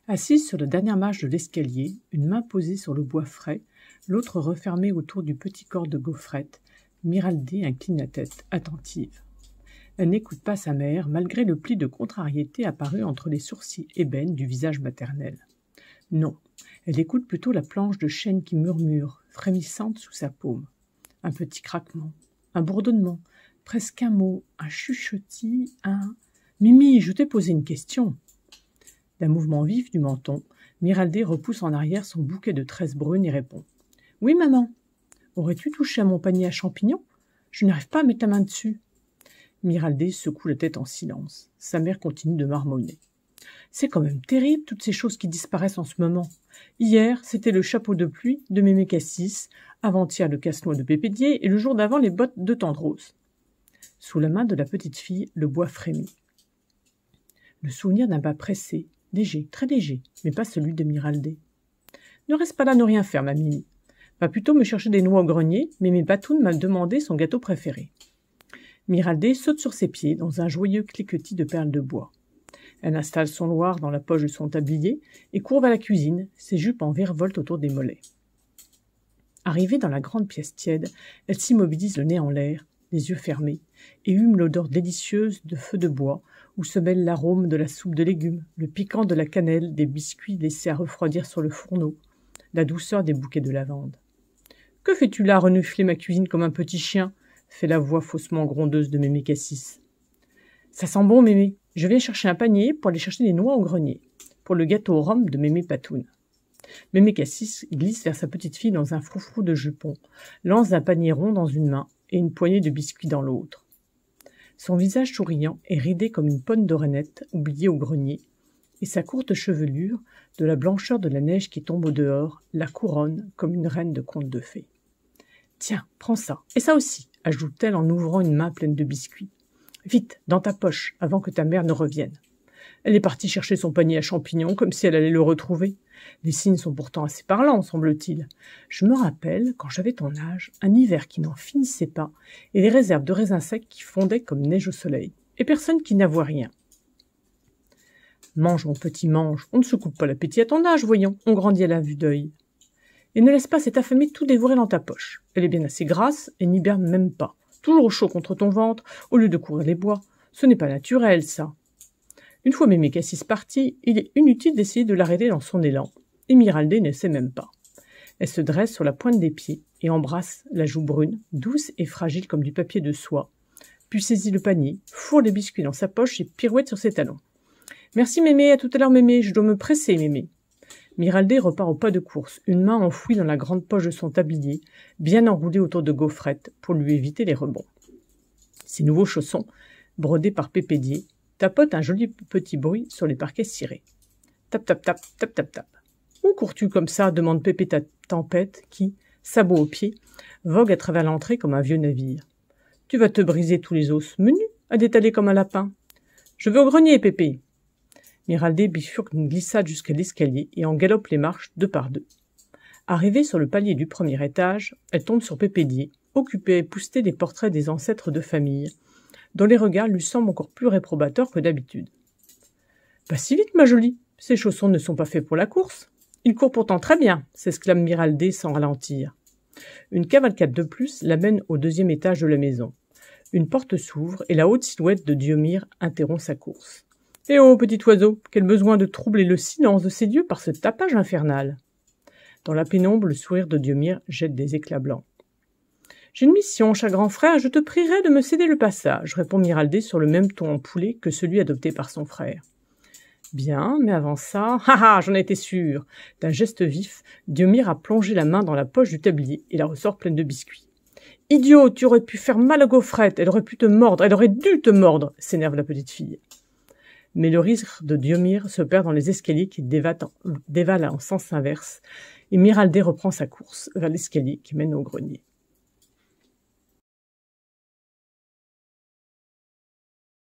Assise sur la dernière marche de l'escalier, une main posée sur le bois frais, l'autre refermée autour du petit corps de gaufrette, Miraldé incline la tête, attentive. Elle n'écoute pas sa mère, malgré le pli de contrariété apparu entre les sourcils ébènes du visage maternel. Non, elle écoute plutôt la planche de chêne qui murmure, frémissante sous sa paume. Un petit craquement, un bourdonnement, presque un mot, un chuchotis, un « Mimi, je t'ai posé une question !» D'un mouvement vif du menton, Miraldé repousse en arrière son bouquet de tresses brunes et répond « Oui, maman. Aurais-tu touché à mon panier à champignons? Je n'arrive pas à mettre la main dessus. » Miraldé secoue la tête en silence. Sa mère continue de marmonner. « C'est quand même terrible, toutes ces choses qui disparaissent en ce moment. Hier, c'était le chapeau de pluie de Mémé Cassis, avant-hier le casse-noix de Pépédier et le jour d'avant les bottes de Tendrose. » Sous la main de la petite fille, le bois frémit. Le souvenir d'un pas pressé, léger, très léger, mais pas celui de Miraldé. « Ne reste pas là, ne rien faire, ma Mimi. Va plutôt me chercher des noix au grenier, mais Mémé Patoune m'a demandé son gâteau préféré. » Miraldé saute sur ses pieds dans un joyeux cliquetis de perles de bois. Elle installe son loir dans la poche de son tablier et court vers la cuisine, ses jupes en virevoltent autour des mollets. Arrivée dans la grande pièce tiède, elle s'immobilise le nez en l'air, les yeux fermés, et hume l'odeur délicieuse de feu de bois, où se mêle l'arôme de la soupe de légumes, le piquant de la cannelle, des biscuits laissés à refroidir sur le fourneau, la douceur des bouquets de lavande. « Que fais-tu là, renifler ma cuisine comme un petit chien ?» fait la voix faussement grondeuse de Mémé Cassis. « Ça sent bon, Mémé. Je viens chercher un panier pour aller chercher des noix au grenier, pour le gâteau au rhum de Mémé Patoune. » Mémé Cassis glisse vers sa petite fille dans un froufrou de jupon, lance un panier rond dans une main et une poignée de biscuits dans l'autre. Son visage souriant est ridé comme une pomme d'orenette oubliée au grenier, et sa courte chevelure, de la blancheur de la neige qui tombe au dehors, la couronne comme une reine de conte de fées. « Tiens, prends ça, et ça aussi !» ajoute-t-elle en ouvrant une main pleine de biscuits. « Vite, dans ta poche, avant que ta mère ne revienne. » Elle est partie chercher son panier à champignons comme si elle allait le retrouver. Les signes sont pourtant assez parlants, semble-t-il. Je me rappelle, quand j'avais ton âge, un hiver qui n'en finissait pas et les réserves de raisins secs qui fondaient comme neige au soleil. Et personne qui n'avoit rien. Mange, mon petit, mange. On ne se coupe pas l'appétit à ton âge, voyons. On grandit à la vue d'œil. Et ne laisse pas cette affamée tout dévorer dans ta poche. Elle est bien assez grasse et n'hiberne même pas. Toujours au chaud contre ton ventre, au lieu de courir les bois. Ce n'est pas naturel, ça. Une fois Mémé Cassis partie, il est inutile d'essayer de l'arrêter dans son élan, et Miraldé ne sait même pas. Elle se dresse sur la pointe des pieds et embrasse la joue brune, douce et fragile comme du papier de soie, puis saisit le panier, fourre les biscuits dans sa poche et pirouette sur ses talons. « Merci Mémé, à tout à l'heure Mémé, je dois me presser Mémé. » Miraldé repart au pas de course, une main enfouie dans la grande poche de son tablier, bien enroulée autour de Gaufrette pour lui éviter les rebonds. Ses nouveaux chaussons, brodés par Pépédier, tapote un joli petit bruit sur les parquets cirés. Tap, tap, tap, tap, tap, tap. « Où cours-tu comme ça ?» demande Pépé Tempête qui, sabot aux pieds, vogue à travers l'entrée comme un vieux navire. « Tu vas te briser tous les os menus à détaler comme un lapin. »« Je vais au grenier, Pépé !» Miraldé bifurque une glissade jusqu'à l'escalier et en galope les marches deux par deux. Arrivée sur le palier du premier étage, elle tombe sur Pépédier, occupé à épousseter des portraits des ancêtres de famille, dont les regards lui semblent encore plus réprobateurs que d'habitude. « Pas si vite, ma jolie, ces chaussons ne sont pas faits pour la course. Ils courent pourtant très bien, » s'exclame Miraldé sans ralentir. Une cavalcade de plus l'amène au deuxième étage de la maison. Une porte s'ouvre et la haute silhouette de Diomire interrompt sa course. « Eh oh, petit oiseau, quel besoin de troubler le silence de ces dieux par ce tapage infernal !» Dans la pénombre, le sourire de Diomire jette des éclats blancs. « J'ai une mission, cher grand frère, je te prierai de me céder le passage, » répond Miraldé sur le même ton empoullé que celui adopté par son frère. « Bien, mais avant ça... Ha ha, j'en étais sûr !» D'un geste vif, Diomire a plongé la main dans la poche du tablier et la ressort pleine de biscuits. « Idiot, tu aurais pu faire mal à Gaufrette, elle aurait pu te mordre, elle aurait dû te mordre !» s'énerve la petite fille. Mais le rire de Diomire se perd dans les escaliers qui dévalent en sens inverse, et Miraldé reprend sa course vers l'escalier qui mène au grenier.